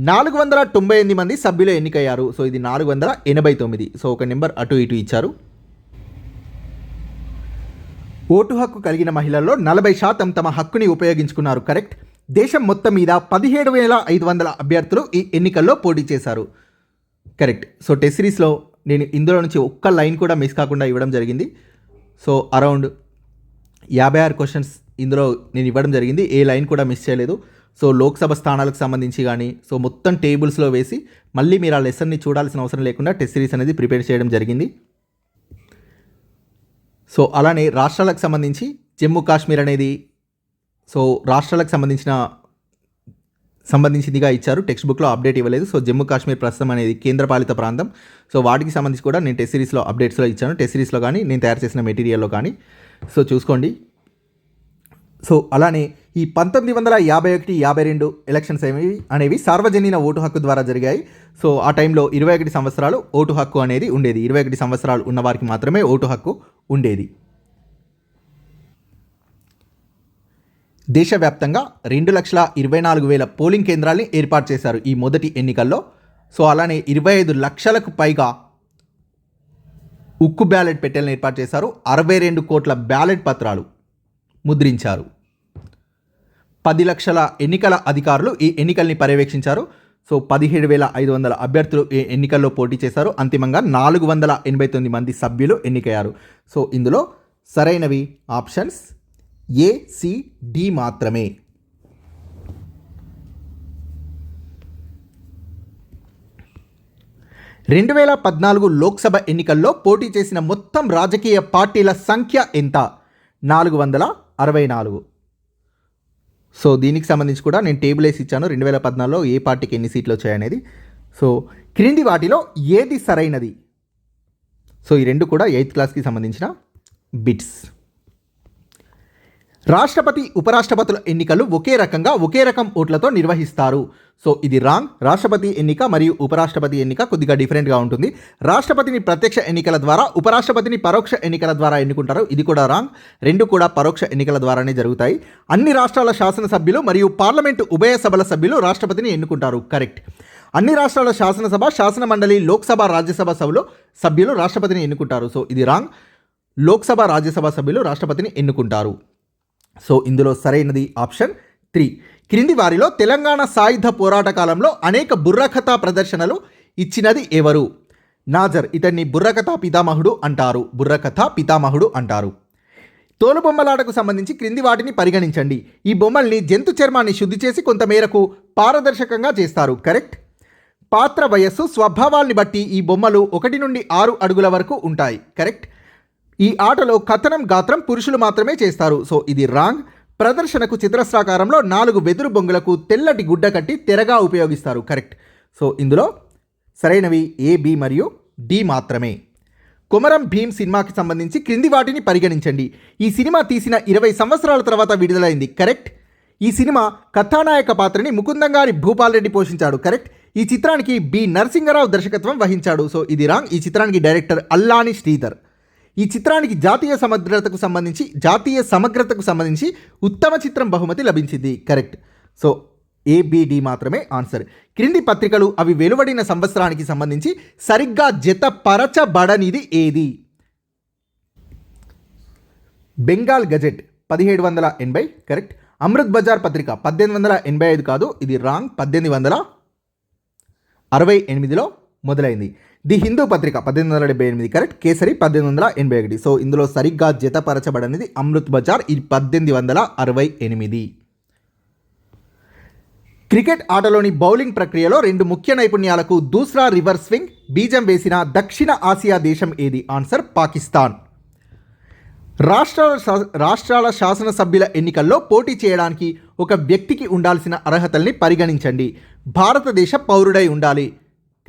498 మంది సభ్యులు ఎన్నికయ్యారు. సో ఇది 489. సో ఒక నెంబర్ అటు ఇటు ఇచ్చారు. ఓటు హక్కు కలిగిన మహిళల్లో 40% తమ హక్కుని ఉపయోగించుకున్నారు. కరెక్ట్. దేశం మొత్తం మీద 17,500 అభ్యర్థులు ఈ ఎన్నికల్లో పోటీ చేశారు. కరెక్ట్. సో టెస్ట్ సిరీస్లో నేను ఇందులో నుంచి ఒక్క లైన్ కూడా మిస్ కాకుండా ఇవ్వడం జరిగింది. సో అరౌండ్ 56 క్వశ్చన్స్ ఇందులో నేను ఇవ్వడం జరిగింది. ఏ లైన్ కూడా మిస్ చేయలేదు. సో లోక్సభ స్థానాలకు సంబంధించి కానీ సో మొత్తం టేబుల్స్లో వేసి మళ్ళీ మీరు ఆ లెసన్ని చూడాల్సిన అవసరం లేకుండా టెస్ట్ సిరీస్ అనేది ప్రిపేర్ చేయడం జరిగింది. సో అలానే రాష్ట్రాలకు సంబంధించి జమ్మూ కాశ్మీర్ అనేది సో రాష్ట్రాలకు సంబంధించిందిగా ఇచ్చారు. టెక్స్ట్ బుక్లో అప్డేట్ ఇవ్వలేదు. సో జమ్మూ కాశ్మీర్ ప్రస్తుతం అనేది కేంద్రపాలిత ప్రాంతం. సో వాటికి సంబంధించి కూడా నేను టెస్ట్ సిరీస్లో అప్డేట్స్లో ఇచ్చాను. టెస్ట్ సిరీస్లో కానీ నేను తయారు చేసిన మెటీరియల్లో కానీ సో చూసుకోండి. సో అలానే ఈ 1951-52 ఎలక్షన్స్ అనేవి సార్వజనీన ఓటు హక్కు ద్వారా జరిగాయి. సో ఆ టైంలో 21 సంవత్సరాలు ఓటు హక్కు అనేది ఉండేది. 21 సంవత్సరాలు ఉన్నవారికి మాత్రమే ఓటు హక్కు ఉండేది. దేశవ్యాప్తంగా 2,24,000 పోలింగ్ కేంద్రాల్ని ఏర్పాటు చేశారు ఈ మొదటి ఎన్నికల్లో. సో అలానే 25 లక్షలకు పైగా ఉక్కు బ్యాలెట్ పెట్టెలను ఏర్పాటు చేశారు. 62 కోట్ల బ్యాలెట్ పత్రాలు ముద్రించారు. 10 లక్షల ఎన్నికల అధికారులు ఈ ఎన్నికల్ని పర్యవేక్షించారు. సో 17,500 అభ్యర్థులు ఈ ఎన్నికల్లో పోటీ చేశారు. అంతిమంగా 489 మంది సభ్యులు ఎన్నికయ్యారు. సో ఇందులో సరైనవి ఆప్షన్స్ ACD మాత్రమే. రెండు 2014 లోక్సభ ఎన్నికల్లో పోటీ చేసిన మొత్తం రాజకీయ పార్టీల సంఖ్య ఎంత? 464. సో దీనికి సంబంధించి కూడా నేను టేబుల్ వేసి ఇచ్చాను. 2014లో ఏ పార్టీకి ఎన్ని సీట్లు వచ్చాయనేది. సో క్రింది వాటిలో ఏది సరైనది? సో ఈ రెండు కూడా 8th క్లాస్కి సంబంధించిన బిట్స్. రాష్ట్రపతి ఉపరాష్ట్రపతుల ఎన్నికలు ఒకే రకం ఓట్లతో నిర్వహిస్తారు. సో ఇది రాంగ్. రాష్ట్రపతి ఎన్నిక మరియు ఉపరాష్ట్రపతి ఎన్నిక కొద్దిగా డిఫరెంట్గా ఉంటుంది. రాష్ట్రపతిని ప్రత్యక్ష ఎన్నికల ద్వారా, ఉపరాష్ట్రపతిని పరోక్ష ఎన్నికల ద్వారా ఎన్నుకుంటారు. ఇది కూడా రాంగ్. రెండు కూడా పరోక్ష ఎన్నికల ద్వారానే జరుగుతాయి. అన్ని రాష్ట్రాల శాసనసభ్యులు మరియు పార్లమెంటు ఉభయ సభల సభ్యులు రాష్ట్రపతిని ఎన్నుకుంటారు. కరెక్ట్. అన్ని రాష్ట్రాల శాసనసభ, శాసన మండలి, లోక్సభ, రాజ్యసభ సభ్యులు రాష్ట్రపతిని ఎన్నుకుంటారు. సో ఇది రాంగ్. లోక్సభ, రాజ్యసభ సభ్యులు రాష్ట్రపతిని ఎన్నుకుంటారు. సో ఇందులో సరైనది ఆప్షన్ 3. క్రింది వారిలో తెలంగాణ సాయుధ పోరాట కాలంలో అనేక బుర్రకథా ప్రదర్శనలు ఇచ్చినది ఎవరు? నాజర్. ఇతన్ని బుర్రకథా పితామహుడు అంటారు. తోలుబొమ్మలాటకు సంబంధించి క్రింది వాటిని పరిగణించండి. ఈ బొమ్మల్ని జంతు చర్మాన్ని శుద్ధి చేసి కొంతమేరకు పారదర్శకంగా చేస్తారు. కరెక్ట్. పాత్ర వయస్సు, స్వభావాల్ని బట్టి ఈ బొమ్మలు 1 నుండి 6 అడుగుల వరకు ఉంటాయి. కరెక్ట్. ఈ ఆటలో కథనం, గాత్రం పురుషులు మాత్రమే చేస్తారు. సో ఇది రాంగ్. ప్రదర్శనకు చతురస్రాకారంలో 4 వెదురు బొంగులకు తెల్లటి గుడ్డ కట్టి తెరగా ఉపయోగిస్తారు. కరెక్ట్. సో ఇందులో సరైనవి A, B మరియు D మాత్రమే. కొమరం భీమ్ సినిమాకి సంబంధించి క్రింది వాటిని పరిగణించండి. ఈ సినిమా తీసిన 20 సంవత్సరాల తర్వాత విడుదలైంది. కరెక్ట్. ఈ సినిమా కథానాయక పాత్రని ముకుందంగారి భూపాల్ రెడ్డి పోషించాడు. కరెక్ట్. ఈ చిత్రానికి బి నరసింగరావు దర్శకత్వం వహించాడు. సో ఇది రాంగ్. ఈ చిత్రానికి డైరెక్టర్ అల్లాని శ్రీధర్. ఈ చిత్రానికి జాతీయ సమగ్రతకు సంబంధించి ఉత్తమ చిత్రం బహుమతి లభించింది. కరెక్ట్. సో ABD మాత్రమే ఆన్సర్. క్రింది పత్రికలు అవి వెలువడిన సంవత్సరానికి సంబంధించి సరిగ్గా జతపరచబడనిది ఏది? బెంగాల్ గజెట్ 1780. కరెక్ట్. అమృత్ బజార్ పత్రిక 1885 కాదు, ఇది రాంగ్. 1868లో మొదలైంది. ది హిందూ పత్రిక 1878. కరెక్ట్. కేసరి 1881. సో ఇందులో సరిగ్గా జతపరచబడనిది అమృత్ బజార్, ఇది 1868. క్రికెట్ ఆటలోని బౌలింగ్ ప్రక్రియలో 2 ముఖ్య నైపుణ్యాలకు దూసరా రివర్స్ స్వింగ్ బీజం వేసిన దక్షిణ ఆసియా దేశం ఏది? ఆన్సర్ పాకిస్తాన్. రాష్ట్రాల శాసనసభ్యుల ఎన్నికల్లో పోటీ చేయడానికి ఒక వ్యక్తికి ఉండాల్సిన అర్హతల్ని పరిగణించండి. భారతదేశ పౌరుడై ఉండాలి.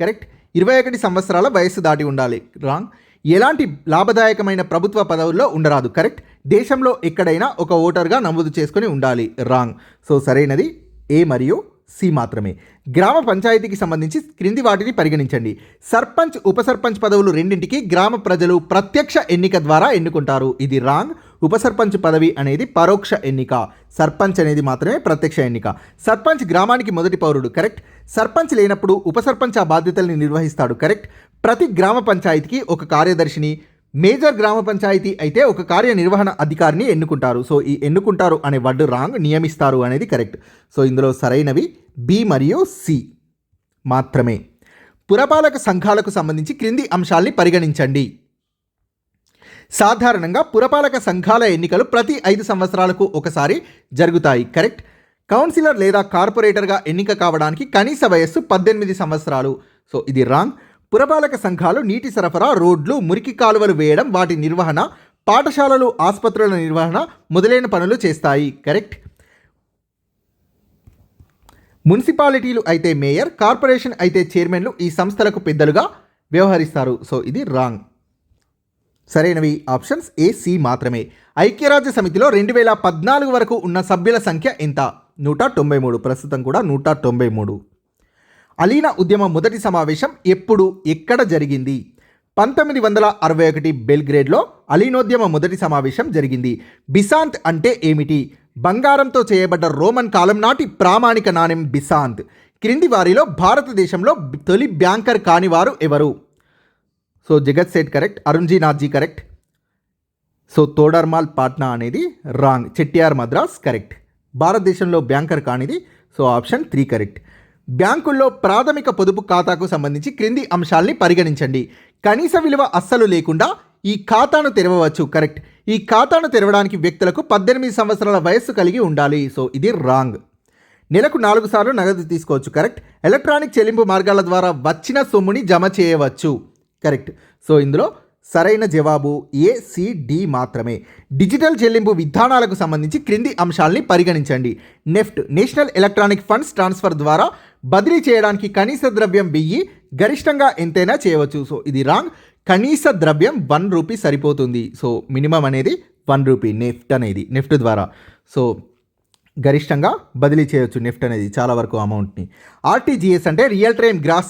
కరెక్ట్. 21 సంవత్సరాల వయస్సు దాటి ఉండాలి. రాంగ్. ఎలాంటి లాభదాయకమైన ప్రభుత్వ పదవుల్లో ఉండరాదు. కరెక్ట్. దేశంలో ఎక్కడైనా ఒక ఓటర్గా నమోదు చేసుకొని ఉండాలి. రాంగ్. సో సరైనది A మరియు C మాత్రమే. గ్రామ పంచాయతీకి సంబంధించి క్రింది వాటిని పరిగణించండి. సర్పంచ్, ఉప సర్పంచ్ పదవులు రెండింటికి గ్రామ ప్రజలు ప్రత్యక్ష ఎన్నిక ద్వారా ఎన్నుకుంటారు. ఇది రాంగ్. ఉప సర్పంచ్ పదవి అనేది పరోక్ష ఎన్నిక, సర్పంచ్ అనేది మాత్రమే ప్రత్యక్ష ఎన్నిక. సర్పంచ్ గ్రామానికి మొదటి పౌరుడు. కరెక్ట్. సర్పంచ్ లేనప్పుడు ఉప సర్పంచ్ ఆ బాధ్యతల్ని నిర్వహిస్తాడు. కరెక్ట్. ప్రతి గ్రామ పంచాయతీకి ఒక కార్యదర్శిని, మేజర్ గ్రామ పంచాయతీ అయితే ఒక కార్యనిర్వహణ అధికారిని ఎన్నుకుంటారు. సో ఈ ఎన్నుకుంటారు అనే వర్డ్ రాంగ్. నియమిస్తారు అనేది కరెక్ట్. సో ఇందులో సరైనవి B మరియు C మాత్రమే. పురపాలక సంఘాలకు సంబంధించి క్రింది అంశాల్ని పరిగణించండి. సాధారణంగా పురపాలక సంఘాల ఎన్నికలు ప్రతి 5 సంవత్సరాలకు ఒకసారి జరుగుతాయి. కరెక్ట్. కౌన్సిలర్ లేదా కార్పొరేటర్గా ఎన్నిక కావడానికి కనీస వయస్సు 18 సంవత్సరాలు. సో ఇది రాంగ్. పురపాలక సంఘాలు నీటి సరఫరా, రోడ్లు, మురికి కాలువలు వేయడం, వాటి నిర్వహణ, పాఠశాలలు, ఆసుపత్రుల నిర్వహణ మొదలైన పనులు చేస్తాయి. కరెక్ట్. మున్సిపాలిటీలు అయితే మేయర్, కార్పొరేషన్ అయితే చైర్మన్లు ఈ సంస్థలకు పెద్దలుగా వ్యవహరిస్తారు. సో ఇది రాంగ్. సరైనవి ఆప్షన్స్ A, C మాత్రమే. ఐక్యరాజ్య సమితిలో 2014 వరకు ఉన్న సభ్యుల సంఖ్య ఎంత? 193. ప్రస్తుతం కూడా 193. అలీనా ఉద్యమం మొదటి సమావేశం ఎప్పుడు, ఎక్కడ జరిగింది? 1961 బెల్గ్రేడ్లో అలీనోద్యమ మొదటి సమావేశం జరిగింది. బిసాంత్ అంటే ఏమిటి? బంగారంతో చేయబడ్డ రోమన్ కాలం నాటి ప్రామాణిక నాణెం బిసాంత్. క్రింది వారిలో భారతదేశంలో తొలి బ్యాంకర్ కానివారు ఎవరు? So Jagat Seth correct. అరుణ్జీనాథ్జీ కరెక్ట్. సో తోడర్మాల్ పాట్నా అనేది రాంగ్. చెట్టియార్ మద్రాస్ కరెక్ట్. భారతదేశంలో బ్యాంకర్ కానిది సో ఆప్షన్ 3 కరెక్ట్. బ్యాంకుల్లో ప్రాథమిక పొదుపు ఖాతాకు సంబంధించి క్రింది అంశాల్ని పరిగణించండి. కనీస విలువ అస్సలు లేకుండా ఈ ఖాతాను తెరవవచ్చు. కరెక్ట్. ఈ ఖాతాను తెరవడానికి వ్యక్తులకు 18 సంవత్సరాల వయస్సు కలిగి ఉండాలి. సో ఇది రాంగ్. నెలకు 4 సార్లు నగదు తీసుకోవచ్చు. కరెక్ట్. ఎలక్ట్రానిక్ చెల్లింపు మార్గాల ద్వారా వచ్చిన సొమ్ముని జమ చేయవచ్చు. కరెక్ట్. సో ఇందులో సరైన జవాబు A, C, D మాత్రమే. డిజిటల్ చెల్లింపు విధానాలకు సంబంధించి క్రింది అంశాలని పరిగణించండి. NEFT, national electronic funds transfer ద్వారా బదిలీ చేయడానికి కనీస ద్రవ్యం 1000, గరిష్టంగా ఎంతైనా చేయవచ్చు. సో ఇది రాంగ్. కనీస ద్రవ్యం 1 రూపీ సరిపోతుంది. సో మినిమం అనేది 1 రూపీ నెఫ్ట్ ద్వారా. సో గరిష్టంగా బదిలీ చేయొచ్చు నెఫ్ట్ అనేది చాలా వరకు అమౌంట్ని. ఆర్టీజీఎస్ అంటే రియల్ టైమ్ గ్రాస్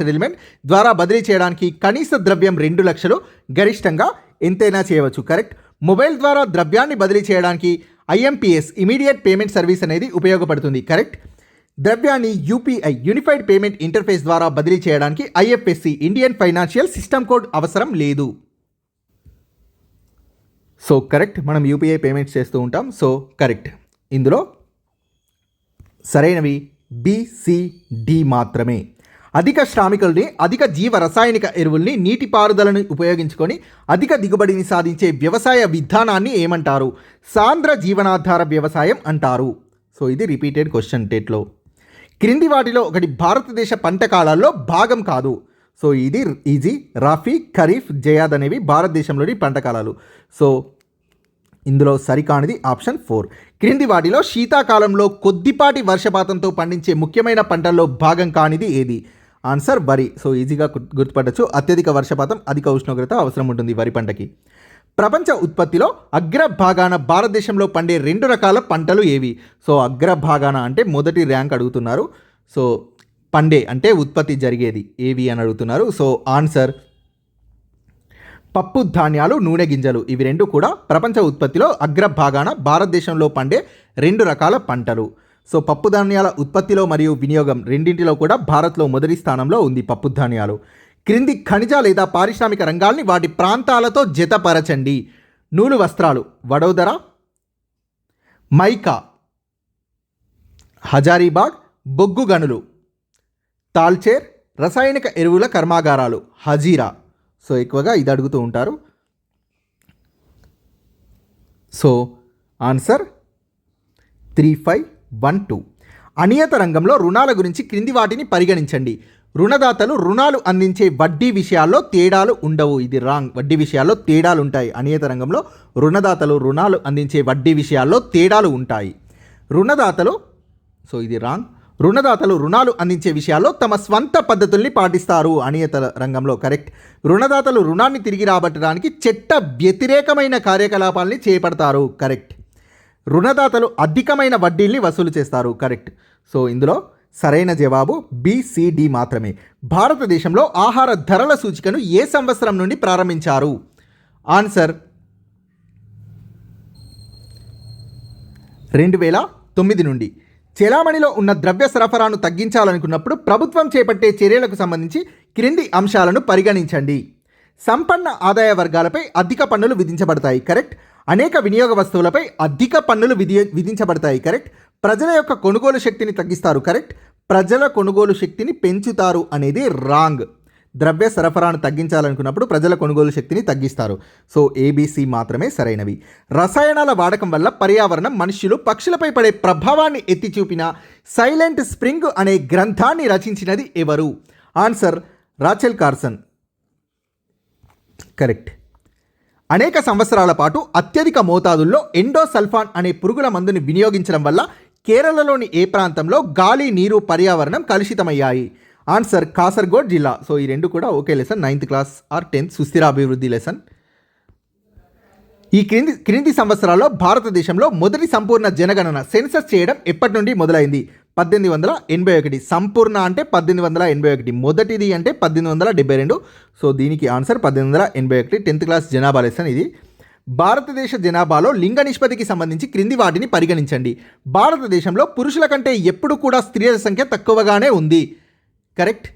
సెటిల్మెంట్ ద్వారా బదిలీ చేయడానికి కనీస ద్రవ్యం 2 లక్షలు, గరిష్టంగా ఎంతైనా చేయవచ్చు. కరెక్ట్. మొబైల్ ద్వారా ద్రవ్యాన్ని బదిలీ చేయడానికి IMPS ఇమీడియట్ పేమెంట్ సర్వీస్ అనేది ఉపయోగపడుతుంది. కరెక్ట్. ద్రవ్యాన్ని యూపీఐ యూనిఫైడ్ పేమెంట్ ఇంటర్ఫేస్ ద్వారా బదిలీ చేయడానికి IFSC Indian financial system code అవసరం లేదు. సో కరెక్ట్, మనం యూపీఐ పేమెంట్స్ చేస్తూ ఉంటాం. So correct. ఇందులో సరైనవి బిసిడి మాత్రమే. అధిక శ్రామికుల్ని, అధిక జీవ రసాయనిక ఎరువుల్ని, నీటిపారుదలను ఉపయోగించుకొని అధిక దిగుబడిని సాధించే వ్యవసాయ విధానాన్ని ఏమంటారు? సాంద్ర జీవనాధార వ్యవసాయం అంటారు. సో ఇది రిపీటెడ్ క్వశ్చన్ టెట్లో. క్రింది వాటిలో ఒకటి భారతదేశ పంట కాలాల్లో భాగం కాదు. సో ఇది ఈజీ. రఫీ, ఖరీఫ్, జయాద్ అనేవి భారతదేశంలోని పంట కాలాలు. సో ఇందులో సరికానిది ఆప్షన్ 4. క్రింది వాటిలో శీతాకాలంలో కొద్దిపాటి వర్షపాతంతో పండించే ముఖ్యమైన పంటల్లో భాగం కానిది ఏది? ఆన్సర్ వరి. సో ఈజీగా గుర్తుపట్టచ్చు. అత్యధిక వర్షపాతం, అధిక ఉష్ణోగ్రత అవసరం ఉంటుంది వరి పంటకి. ప్రపంచ ఉత్పత్తిలో అగ్రభాగాన భారతదేశంలో పండే 2 రకాల పంటలు ఏవి? సో అగ్రభాగాన అంటే మొదటి ర్యాంక్ అడుగుతున్నారు. సో పండే అంటే ఉత్పత్తి జరిగేది ఏవి అని అడుగుతున్నారు. సో ఆన్సర్ పప్పు ధాన్యాలు, నూనె గింజలు. ఇవి 2 కూడా ప్రపంచ ఉత్పత్తిలో అగ్రభాగాన భారతదేశంలో పండే 2 రకాల పంటలు. సో పప్పు ధాన్యాల ఉత్పత్తిలో మరియు వినియోగం రెండింటిలో కూడా భారత్లో మొదటి స్థానంలో ఉంది పప్పు ధాన్యాలు. క్రింది ఖనిజ లేదా పారిశ్రామిక రంగాల్ని వాటి ప్రాంతాలతో జతపరచండి. నూలు వస్త్రాలు వడోదర, మైకా హజారీబాగ్, బొగ్గు గనులు తాల్చేర్, రసాయనిక ఎరువుల కర్మాగారాలు హజీరా. సో ఎక్కువగా ఇది అడుగుతూ ఉంటారు. So answer 3512. అనియత రంగంలో రుణాల గురించి క్రింది వాటిని పరిగణించండి. రుణదాతలు రుణాలు అందించే వడ్డీ విషయాల్లో తేడాలు ఉండవు. ఇది రాంగ్. వడ్డీ విషయాల్లో తేడాలు ఉంటాయి. అనియత రంగంలో రుణదాతలు రుణాలు అందించే వడ్డీ విషయాల్లో తేడాలు ఉంటాయి. రుణదాతలు, సో ఇది రాంగ్. రుణదాతలు రుణాలు అందించే విషయాల్లో తమ స్వంత పద్ధతుల్ని పాటిస్తారు అనియత రంగంలో. కరెక్ట్. రుణదాతలు రుణాన్ని తిరిగి రాబట్టడానికి చట్ట వ్యతిరేకమైన కార్యకలాపాలని చేపడతారు. కరెక్ట్. రుణదాతలు అధికమైన వడ్డీల్ని వసూలు చేస్తారు. కరెక్ట్. సో ఇందులో సరైన జవాబు బిసిడి మాత్రమే. భారతదేశంలో ఆహార ధరల సూచికను ఏ సంవత్సరం నుండి ప్రారంభించారు? ఆన్సర్ 2009 నుండి. చెలామణిలో ఉన్న ద్రవ్య సరఫరాను తగ్గించాలనుకున్నప్పుడు ప్రభుత్వం చేపట్టే చర్యలకు సంబంధించి క్రింది అంశాలను పరిగణించండి. సంపన్న ఆదాయ వర్గాలపై అధిక పన్నులు విధించబడతాయి. కరెక్ట్. అనేక వినియోగ వస్తువులపై అధిక పన్నులు విధించబడతాయి. కరెక్ట్. ప్రజల యొక్క కొనుగోలు శక్తిని తగ్గిస్తారు. కరెక్ట్. ప్రజల కొనుగోలు శక్తిని పెంచుతారు అనేది రాంగ్. ద్రవ్య సరఫరాను తగ్గించాలనుకున్నప్పుడు ప్రజల కొనుగోలు శక్తిని తగ్గిస్తారు. సో ఏబిసి మాత్రమే సరైనవి. రసాయనాల వాడకం వల్ల పర్యావరణం, మనుష్యులు, పక్షులపై పడే ప్రభావాన్ని ఎత్తి చూపిన సైలెంట్ స్ప్రింగ్ అనే గ్రంథాన్ని రచించినది ఎవరు? Answer Rachel Carson. కరెక్ట్. అనేక సంవత్సరాల పాటు అత్యధిక మోతాదుల్లో ఎండోసల్ఫాన్ అనే పురుగుల మందుని వినియోగించడం వల్ల కేరళలోని ఏ ప్రాంతంలో గాలి, నీరు, పర్యావరణం కలుషితమయ్యాయి? ఆన్సర్ కాసర్గోడ్ జిల్లా. సో ఈ 2 కూడా ఒకే lesson, 9th class or 10th సుస్థిరాభివృద్ధి లెసన్. ఈ క్రింది సంవత్సరాల్లో భారతదేశంలో మొదటి సంపూర్ణ జనగణన సెన్సస్ చేయడం ఎప్పటి నుండి మొదలైంది? 1881. సంపూర్ణ అంటే 1881, మొదటిది అంటే 1872. సో దీనికి ఆన్సర్ 1881. 10th క్లాస్ జనాభా లెసన్ ఇది. భారతదేశ జనాభాలో లింగ నిష్పత్తికి సంబంధించి క్రింది వాటిని పరిగణించండి. భారతదేశంలో పురుషుల కంటే ఎప్పుడు కూడా స్త్రీల సంఖ్య తక్కువగానే ఉంది. కరెక్ట్.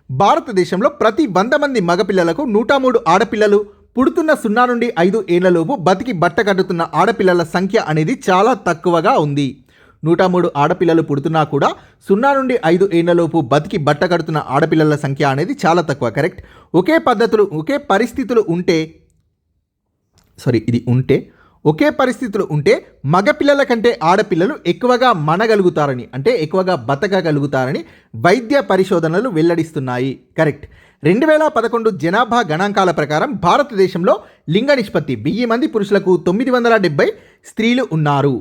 భారతదేశంలో ప్రతి 100 మంది మగపిల్లలకు 103 ఆడపిల్లలు, పుడుతున్న 0 నుండి 5 ఏళ్లలోపు బతికి బట్ట కట్టుతున్న ఆడపిల్లల సంఖ్య అనేది చాలా తక్కువగా ఉంది. 103 ఆడపిల్లలు పుడుతున్నా కూడా 0 నుండి 5 ఏళ్లలోపు బతికి బట్ట కడుతున్న ఆడపిల్లల సంఖ్య అనేది చాలా తక్కువ. కరెక్ట్. ఒకే పరిస్థితులు ఉంటే మగపిల్లల కంటే ఆడపిల్లలు ఎక్కువగా మనగలుగుతారని, అంటే ఎక్కువగా బతకగలుగుతారని వైద్య పరిశోధనలు వెల్లడిస్తున్నాయి. కరెక్ట్. 2011 జనాభా గణాంకాల ప్రకారం భారతదేశంలో లింగ నిష్పత్తి 1000 మంది పురుషులకు 970 స్త్రీలు ఉన్నారు.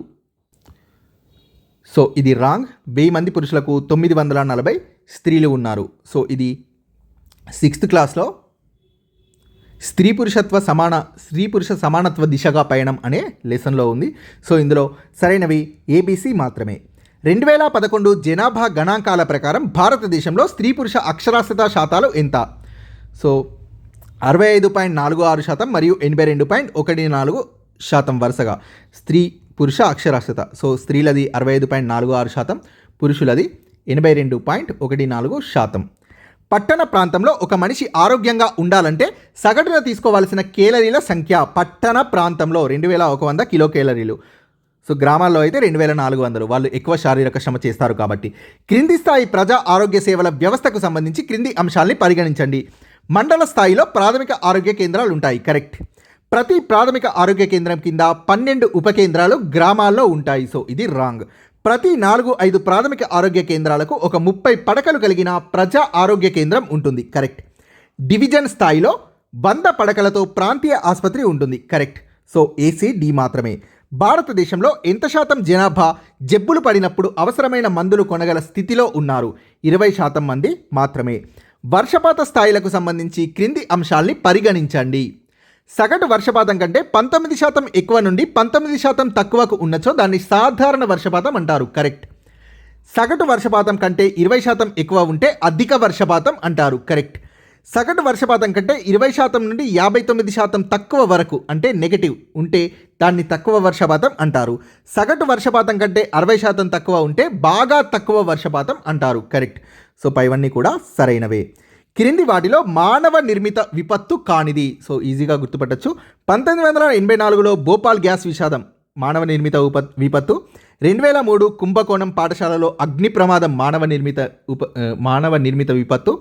సో ఇది రాంగ్. 1000 మంది పురుషులకు 940 స్త్రీలు ఉన్నారు. సో ఇది 6th క్లాస్లో స్త్రీ పురుష సమానత్వ దిశగా పయనం అనే లెసన్లో ఉంది. సో ఇందులో సరైనవి ఏబిసి మాత్రమే. 2011 జనాభా గణాంకాల ప్రకారం భారతదేశంలో స్త్రీ పురుష అక్షరాస్యత శాతాలు ఎంత? సో 65.46% మరియు 82.14% వరుసగా స్త్రీ పురుష అక్షరాస్యత. సో స్త్రీలది 65.46%, పురుషులది 82.14%. పట్టణ ప్రాంతంలో ఒక మనిషి ఆరోగ్యంగా ఉండాలంటే సగటున తీసుకోవాల్సిన కేలరీల సంఖ్య పట్టణ ప్రాంతంలో 2100 కిలో కేలరీలు. సో గ్రామాల్లో అయితే 2400. వాళ్ళు ఎక్కువ శారీరక శ్రమ చేస్తారు కాబట్టి. క్రింది స్థాయి ప్రజా ఆరోగ్య సేవల వ్యవస్థకు సంబంధించి క్రింది అంశాలని పరిగణించండి. మండల స్థాయిలో ప్రాథమిక ఆరోగ్య కేంద్రాలు ఉంటాయి. కరెక్ట్. ప్రతి ప్రాథమిక ఆరోగ్య కేంద్రం కింద 12 ఉప కేంద్రాలు గ్రామాల్లో ఉంటాయి. సో ఇది రాంగ్. ప్రతి 4-5 ప్రాథమిక ఆరోగ్య కేంద్రాలకు ఒక 30 పడకలు కలిగిన ప్రజా ఆరోగ్య కేంద్రం ఉంటుంది. కరెక్ట్. డివిజన్ స్థాయిలో 100 పడకలతో ప్రాంతీయ ఆసుపత్రి ఉంటుంది. కరెక్ట్. సో ACD మాత్రమే. భారతదేశంలో ఎంత శాతం జనాభా జబ్బులు పడినప్పుడు అవసరమైన మందులు కొనగల స్థితిలో ఉన్నారు? 20% మంది మాత్రమే. వర్షపాత స్థాయిలకు సంబంధించి క్రింది అంశాల్ని పరిగణించండి. సగటు వర్షపాతం కంటే 19% ఎక్కువ నుండి 19% తక్కువకు ఉన్నచో దాన్ని సాధారణ వర్షపాతం అంటారు. కరెక్ట్. సగటు వర్షపాతం కంటే 20% ఎక్కువ ఉంటే అధిక వర్షపాతం అంటారు. కరెక్ట్. సగటు వర్షపాతం కంటే 20% నుండి 59% తక్కువ వరకు అంటే నెగటివ్ ఉంటే దాన్ని తక్కువ వర్షపాతం అంటారు. సగటు వర్షపాతం కంటే 60% తక్కువ ఉంటే బాగా తక్కువ వర్షపాతం అంటారు. కరెక్ట్. సో పైవన్నీ కూడా సరైనవే. క్రింది వాటిలో మానవ నిర్మిత విపత్తు కానిది. సో ఈజీగా గుర్తుపట్టచ్చు. 1984లో భోపాల్ గ్యాస్ విషాదం మానవ నిర్మిత విపత్తు. 2003 కుంభకోణం పాఠశాలలో అగ్ని ప్రమాదం మానవ నిర్మిత విపత్తు.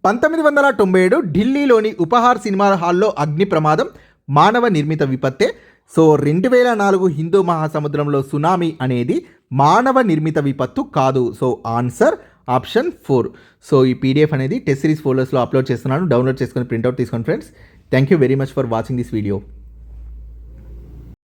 1997 ఢిల్లీలోని ఉపహార్ సినిమా హాల్లో అగ్ని ప్రమాదం మానవ నిర్మిత విపత్తే. సో 2004 హిందూ మహాసముద్రంలో సునామీ అనేది మానవ నిర్మిత విపత్తు కాదు. So answer option 4. సో ఈ PDF అనేది టెస్ట్ సిరీస్ ఫోల్డర్స్లో అప్లోడ్ చేస్తున్నాను. డౌన్లోడ్ చేసుకొని ప్రింట్అవుట్ తీసుకోండి friends. Thank you very much for watching this video.